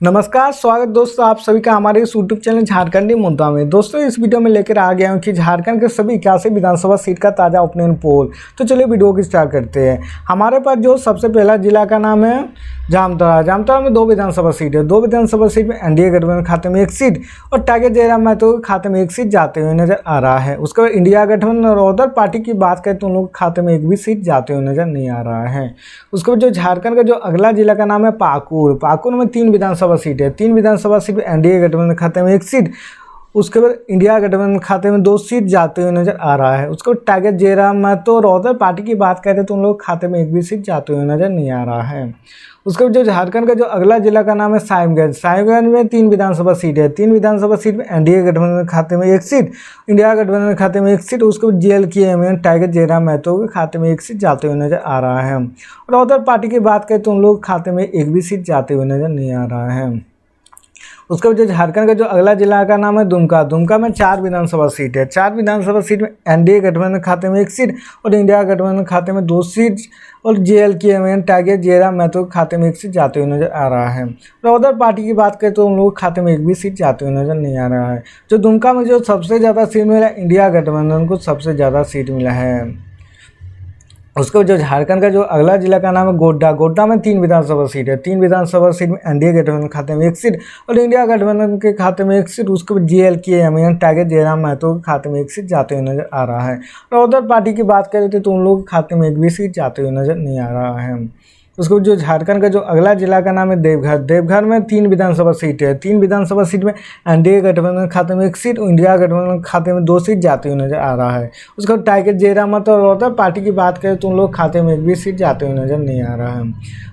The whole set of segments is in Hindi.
नमस्कार, स्वागत दोस्तों आप सभी का हमारे इस यूट्यूब चैनल झारखंडी मुद्दा में। दोस्तों इस वीडियो में लेकर आ गया हूं कि झारखंड के सभी 81 विधानसभा सीट का ताज़ा ओपिनियन पोल। तो चलिए वीडियो की स्टार्ट करते हैं। हमारे पास जो सबसे पहला जिला का नाम है जामताड़ा। जामताड़ा में 2 विधानसभा सीट है। 2 विधानसभा सीट में एनडीए गठबंधन खाते में 1 सीट और टारगेट जयराम महतो के खाते में 1 सीट जाते हुए नजर आ रहा है। उसके बाद इंडिया गठबंधन और अदर पार्टी की बात करें तो उन लोगों के खाते में 1 भी सीट जाते हुए नजर नहीं आ रहा है। उसके बाद जो झारखंड का जो अगला जिला का नाम है पाकुड़। पाकुड़ में 3 विधानसभा सीट है। 3 विधानसभा सीट में एनडीए गठबंधन खाते में 1 सीट, उसके बाद इंडिया गठबंधन खाते में 2 सीट जाते हुए नजर आ रहा है। उसके बाद टारगेट जयराम महतो और अदर पार्टी की बात करें तो उन लोग खाते में 1 भी सीट जाते हुए नजर नहीं आ रहा है। उसके बाद जो झारखंड का जो अगला जिला का नाम है साहिबगंज। साहिबगंज में 3 विधानसभा सीट है। 3 विधानसभा सीट में एनडीए गठबंधन खाते में 1 सीट, इंडिया गठबंधन खाते में 1 सीट, उसके बाद जेएलके टारगेट जयराम महतो के खाते में 1 सीट जाते हुए नजर आ रहा है। और अदर पार्टी की बात करें तो उन लोग खाते में 1 भी सीट जाते हुए नजर नहीं आ रहा है। उसके बाद जो झारखंड का जो अगला जिला का नाम है दुमका। दुमका में 4 विधानसभा सीट है। 4 विधानसभा सीट में एनडीए गठबंधन खाते में 1 सीट और इंडिया गठबंधन खाते में 2 सीट और जेएलके टारगेट जयराम महतो के खाते में 1 सीट जाते हुए नजर आ रहा है। और अदर पार्टी की बात करें तो उन लोगों के खाते में 1 भी सीट जाते हुए नजर नहीं आ रहा है। जो दुमका में जो सबसे ज़्यादा सीट मिला है, इंडिया गठबंधन को सबसे ज़्यादा सीट मिला है। उसके जो झारखंड का जो अगला जिला का नाम है गोड्डा। गोड्डा में 3 विधानसभा सीट है। 3 विधानसभा सीट में एनडीए गठबंधन खाते में 1 सीट और इंडिया गठबंधन के खाते में 1 सीट, उसके बाद जेएलके टारगेट जयराम महतो के खाते में 1 सीट जाते हुए नजर आ रहा है। और उधर पार्टी की बात करें तो उन लोगों के खाते में 1 भी सीट जाते हुए नजर नहीं आ रहा है। उसके जो झारखंड का जो अगला जिला का नाम है देवघर। देवघर में 3 विधानसभा सीट है। 3 विधानसभा सीट में एनडीए गठबंधन खाते में 1 सीट और इंडिया गठबंधन खाते में 2 सीट जाते हुए नजर आ रहा है। उसके बाद टारगेट जयराम महतो और अदर पार्टी की बात करें तो उन लोग खाते में 1 भी सीट जाते हुए नजर नहीं आ रहा है।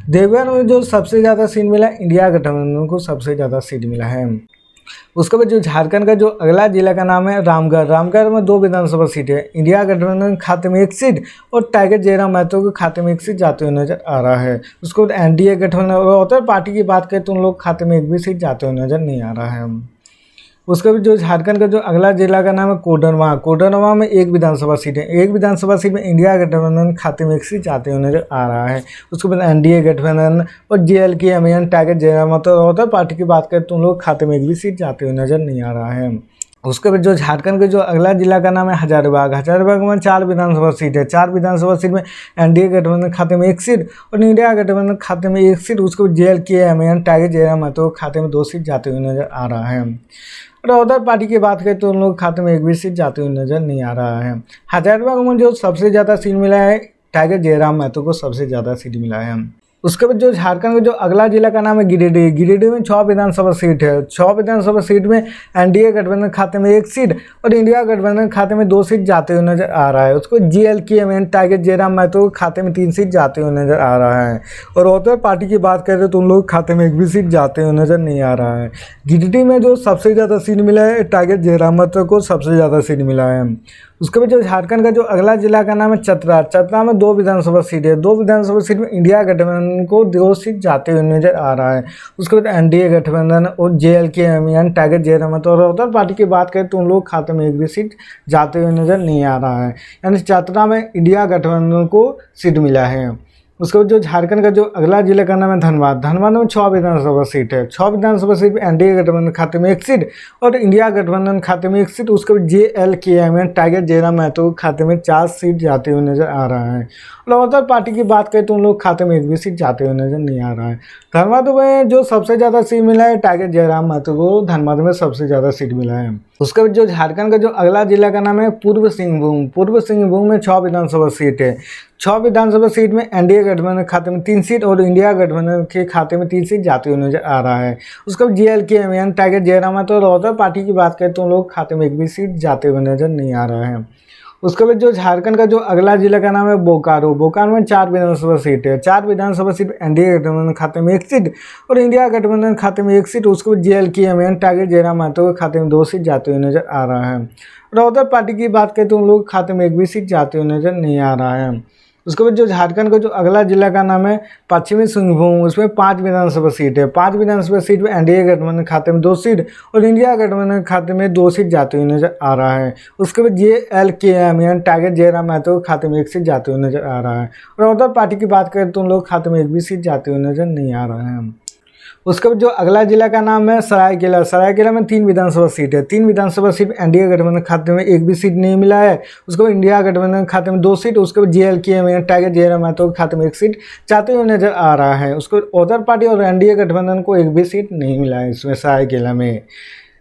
देवघर में जो सबसे ज़्यादा सीट मिला है, इंडिया गठबंधन को सबसे ज़्यादा सीट मिला है। उसके बाद जो झारखंड का जो अगला जिला का नाम है रामगढ़। रामगढ़ में 2 विधानसभा सीट है। इंडिया गठबंधन खाते में 1 सीट और टारगेट जयराम महतो के खाते में 1 सीट जाते हुए नजर आ रहा है। उसके बाद एनडीए गठबंधन और अदर पार्टी की बात करें तो उन लोग खाते में 1 भी सीट जाते हुए नजर नहीं आ रहा है। उसके बाद जो झारखंड का जो अगला जिला का नाम है कोडरमा। कोडरमा में 1 विधानसभा सीट है। 1 विधानसभा सीट में इंडिया गठबंधन खाते में 1 सीट जाते हुए नजर आ रहा है। उसके बाद एनडीए गठबंधन और जेएलके टारगेट जयराम महतो और अदर पार्टी की बात करें तो उन लोग खाते में 1 भी सीट जाते हुए नजर नहीं आ रहा है। उसके बाद जो झारखंड के जो अगला जिला का नाम है हजारीबाग। हजारीबाग में 4 विधानसभा सीट है। 4 विधानसभा सीट में एनडीए गठबंधन खाते में 1 सीट और इंडिया गठबंधन खाते में 1 सीट, उसके बाद जेएलके टारगेट जयराम महतो खाते में 2 सीट जाते हुए नजर आ रहा है। और अदर पार्टी की बात करें तो उन लोग खाते में 1 भी सीट जाते हुए नजर नहीं आ रहा है। हजारीबाग में जो सबसे ज़्यादा सीट मिला है, टारगेट जयराम महतो को सबसे ज़्यादा सीट मिला है। उसके बाद जो झारखंड का जो अगला जिला का नाम है गिरिडीह। गिरिडीह में 6 विधानसभा सीट है। 6 विधानसभा सीट में एनडीए गठबंधन खाते में 1 सीट और इंडिया गठबंधन खाते में 2 सीट जाते हुए नजर आ रहा है। उसको जेएलके टारगेट जयराम महतो खाते में 3 सीट जाते हुए नजर आ रहा है। और अदर पार्टी की बात करें तो उन लोग खाते में 1 भी सीट जाते हुए नजर नहीं आ रहा है। गिरिडीह में जो सबसे ज़्यादा सीट मिला है, टारगेट जयराम महतो को सबसे ज़्यादा सीट मिला है। उसके बाद जो झारखंड का जो अगला जिला का नाम है चतरा। चतरा में 2 विधानसभा सीट है। 2 विधानसभा सीट में इंडिया गठबंधन को 2 सीट जाते हुए नजर आ रहा है। उसके बाद एनडीए गठबंधन और जेएलके टारगेट जयराम महतो और अदर पार्टी की बात करें तो उन लोग खाते में 1 भी सीट जाते हुए नजर नहीं आ रहा है। यानी चतरा में इंडिया गठबंधन को सीट मिला है। उसके बाद जो झारखंड का जो अगला जिला का नाम है धनबाद। धनबाद में 6 विधानसभा सीट है। 6 विधानसभा सीट में एनडीए गठबंधन खाते में 1 सीट और इंडिया गठबंधन खाते में 1 सीट, उसके बाद जेएलके टारगेट जयराम महतो खाते में 4 सीट जाते हुए नजर आ रहा है। और अदर पार्टी की बात करें तो उन लोग खाते में 1 भी सीट जाते हुए नजर नहीं आ रहा है। धनबाद में जो सबसे ज़्यादा सीट मिला है, टारगेट जयराम महतो को धनबाद में सबसे ज़्यादा सीट मिला है। उसके बाद जो झारखंड का जो अगला जिला का नाम है पूर्व सिंहभूम। पूर्व सिंहभूम में 6 विधानसभा सीट है। 6 विधानसभा सीट में एनडीए गठबंधन खाते में 3 सीट और इंडिया गठबंधन के खाते में 3 सीट जाते हुए नजर आ रहा है। उसके बाद जेएलके टारगेट जयराम महतो और अदर पार्टी की बात करें तो उन लोग खाते में 1 भी सीट जाते हुए नजर नहीं आ रहा है। उसके बाद जो झारखंड का जो अगला जिला का नाम है बोकारो। बोकारो में 4 विधानसभा सीट है। 4 विधानसभा सीट एनडीए गठबंधन खाते में 1 सीट और इंडिया गठबंधन खाते में 1 सीट, उसके बाद जेएलके टारगेट जयराम महतो के खाते में 2 सीट जाते हुए नजर आ रहा है। और अदर पार्टी की बात करें तो उन लोग खाते में 1 भी सीट जाते हुए नजर नहीं आ रहा है। उसके बाद जो झारखंड का जो अगला जिला का नाम है पश्चिमी सिंहभूम। उसमें 5 विधानसभा सीट है। 5 विधानसभा सीट में एनडीए गठबंधन खाते में 2 सीट और इंडिया गठबंधन खाते में 2 सीट जाते हुए नजर आ रहा है। उसके बाद जेएलके टारगेट जयराम महतो खाते में 1 सीट जाते हुए नजर आ रहा है। और अदर पार्टी की बात करें तो उन लोग खाते में 1 भी सीट जाते हुए नजर नहीं आ रहा है। उसके बाद जो अगला जिला का नाम है सरायकेला। सरायकेला में 3 विधानसभा सीट है। 3 विधानसभा सीट एनडीए गठबंधन खाते में एक भी सीट नहीं मिला है। उसके बाद इंडिया गठबंधन खाते में 2 सीट, उसके बाद जेएलके में टाइगर जयराम महतो के खाते में 1 सीट चाहते हुए नजर आ रहा है। उसको अदर पार्टी और एनडीए गठबंधन को एक भी सीट नहीं मिला है इसमें सरायकेला में।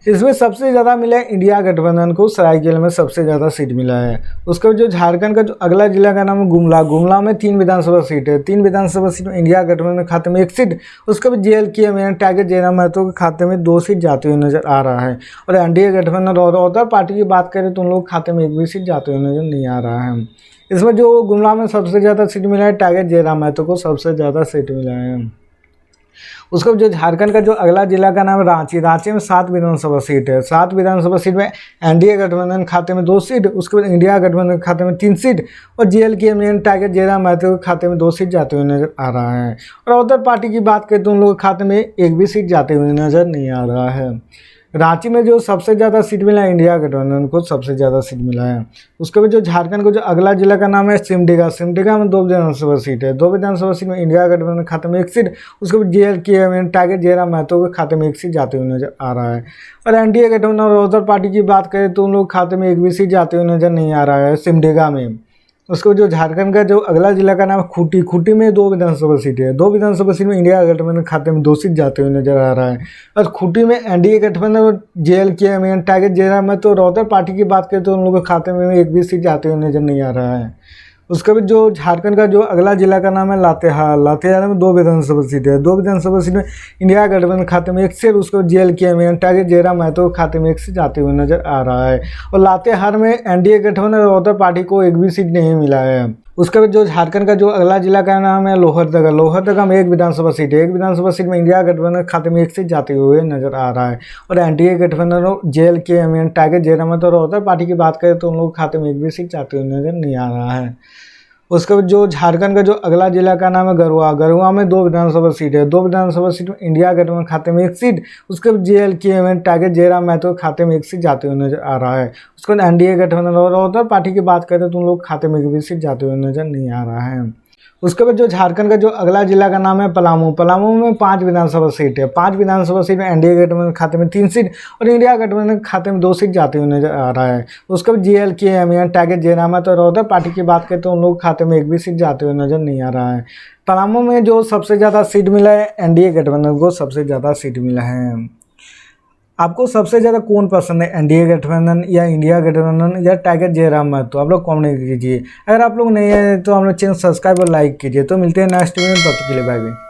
इसमें सबसे ज़्यादा मिला है इंडिया गठबंधन को, सरायकेला में सबसे ज़्यादा सीट मिला है। उसके बाद जो झारखंड का जो अगला जिला का नाम है गुमला। गुमला में 3 विधानसभा सीट है। 3 विधानसभा सीट में इंडिया गठबंधन खाते में 1 सीट, उसके बाद जेएलके में टाइगर जयराम महतो के खाते में 2 सीट जाते हुए नजर आ रहा है। और एनडीए गठबंधन और अदर पार्टी की बात करें तो उन लोग खाते में एक भी सीट जाते हुए नजर नहीं आ रहा है। इसमें जो गुमला में सबसे ज़्यादा सीट मिला है टाइगर जयराम महतो को सबसे ज़्यादा सीट मिला है। उसके जो झारखंड का जो अगला जिला का नाम है रांची। रांची में 7 विधानसभा सीट है। 7 विधानसभा सीट में एनडीए गठबंधन खाते में 2 सीट, उसके बाद इंडिया गठबंधन खाते में 3 सीट और जेएलके में टाइगर जयराम महतो के खाते में 2 सीट जाते हुए नजर आ रहा है। और अदर पार्टी की बात करें तो उन लोगों के खाते में एक भी सीट जाते हुए नजर नहीं आ रहा है। रांची में जो सबसे ज़्यादा सीट मिला है इंडिया गठबंधन को सबसे ज़्यादा सीट मिला है। उसके बाद जो झारखंड को जो अगला जिला का नाम है सिमडेगा। सिमडेगा में 2 विधानसभा सीट है। 2 विधानसभा सीट में इंडिया गठबंधन खाते में 1 सीट, उसके बाद जेएलके में टाइगर जयराम महतो के खाते में 1 सीट जाते हुए नजर आ रहा है। और एनडीए गठबंधन और अदर पार्टी की बात करें तो उन लोग खाते में एक भी सीट जाते हुए नजर नहीं आ रहा है सिमडेगा में। उसको जो झारखंड का जो अगला जिला का नाम है खूंटी। खूंटी में 2 विधानसभा सीट है। 2 विधानसभा सीट में इंडिया गठबंधन खाते में 2 सीट जाते हुए नजर आ रहा है। और खूंटी में एनडीए गठबंधन और जेएलके में टाइगर जयराम महतो और अदर पार्टी की बात करें तो उन लोगों के खाते में एक भी सीट जाते हुए नजर नहीं आ रहा है। उसके बाद जो झारखंड का जो अगला जिला का नाम है लातेहार। लातेहार में 2 विधानसभा सीट है। 2 विधानसभा सीट में इंडिया गठबंधन खाते में 1 सीट, उसको जेएलके में टाइगर जयराम महतो के खाते में 1 सीट जाते हुए नजर आ रहा है। और लातेहार में एनडीए गठबंधन और अदर पार्टी को एक भी सीट नहीं मिला है। उसके बाद जो झारखंड का जो अगला जिला का नाम है लोहरदगा। लोहरदगा में 1 विधानसभा सीट है। 1 विधानसभा सीट में इंडिया गठबंधन खाते में 1 सीट जाते हुए नजर आ रहा है। और एनडीए गठबंधन और जेएलके में टाइगर जयराम महतो और अदर पार्टी की बात करें तो उन लोग खाते में एक भी सीट जाते हुए नजर नहीं आ रहा है। उसके बाद जो झारखंड का जो अगला जिला का नाम है गरुआ। गरुआ में 2 विधानसभा सीट है। 2 विधानसभा सीट में इंडिया गठबंधन खाते में 1 सीट, उसके बाद जेएलके में टाइगर जयराम महतो के खाते में 1 सीट जाते हुए नजर आ रहा है। उसके बाद एनडीए गठबंधन और अदर पार्टी की बात करें तो उन लोग खाते में एक भी सीट जाते हुए नजर नहीं आ रहा है। उसके बाद जो झारखंड का जो अगला जिला का नाम है पलामू। पलामू में 5 विधानसभा सीट है। 5 विधानसभा सीट में एनडीए गठबंधन खाते में 3 सीट और इंडिया गठबंधन खाते में 2 सीट जाते हुए नजर आ रहा है। उसके बाद जेएलके में टाइगर जयराम महतो और अदर पार्टी की बात करें तो उन लोग खाते में एक भी सीट जाते हुए नजर नहीं आ रहा है। पलामू में जो सबसे ज़्यादा सीट मिला है एनडीए गठबंधन को सबसे ज़्यादा सीट मिला है। आपको सबसे ज़्यादा कौन पसंद है, एनडीए गठबंधन या इंडिया गठबंधन या टाइगर जयराम महतो? आप लोग कमेंट कीजिए। अगर आप लोग नए हैं तो हमारे चैनल सब्सक्राइब और लाइक कीजिए। तो मिलते हैं नेक्स्ट वीडियो में, तब तक के लिए बाय बाय।